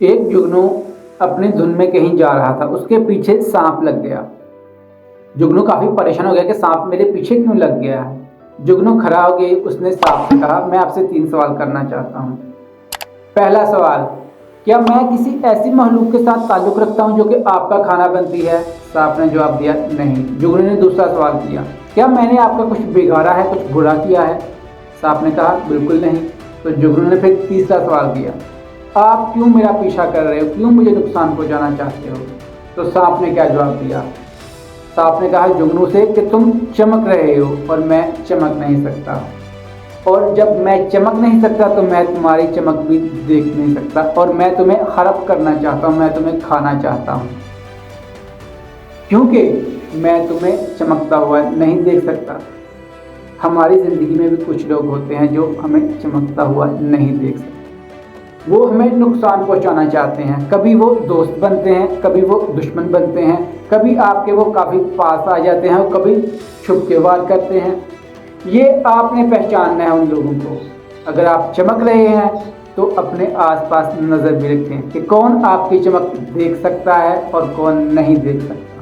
एक जुगनू अपनी धुन में कहीं जा रहा था, उसके पीछे सांप लग गया। जुगनू काफी परेशान हो गया कि सांप मेरे पीछे क्यों लग गया है। जुगनू खड़ा हो गया, उसने सांप से कहा, मैं आपसे 3 सवाल करना चाहता हूँ। पहला सवाल, क्या मैं किसी ऐसी मखलूक के साथ ताल्लुक रखता हूँ जो कि आपका खाना बनती है? सांप ने जवाब दिया, नहीं। जुगनू ने दूसरा सवाल किया, क्या मैंने आपका कुछ बिगाड़ा है, कुछ बुरा किया है? सांप ने कहा, बिल्कुल नहीं। तो जुगनू ने फिर तीसरा सवाल किया, आप क्यों मेरा पीछा कर रहे हो, क्यों मुझे नुकसान पहुंचाना चाहते हो? तो सांप ने क्या जवाब दिया? सांप ने कहा जुगनू से कि तुम चमक रहे हो और मैं चमक नहीं सकता, और जब मैं चमक नहीं सकता तो मैं तुम्हारी चमक भी देख नहीं सकता, और मैं तुम्हें हड़प करना चाहता हूँ, मैं तुम्हें खाना चाहता हूँ, क्योंकि मैं तुम्हें चमकता हुआ नहीं देख सकता। हमारी ज़िंदगी में भी कुछ लोग होते हैं जो हमें चमकता हुआ नहीं देख सकते, वो हमें नुकसान पहुंचाना चाहते हैं। कभी वो दोस्त बनते हैं, कभी वो दुश्मन बनते हैं, कभी आपके वो काफ़ी पास आ जाते हैं और कभी छुप के वार करते हैं। ये आपने पहचानना है उन लोगों को। अगर आप चमक रहे हैं तो अपने आसपास नज़र भी रखें कि कौन आपकी चमक देख सकता है और कौन नहीं देख सकता।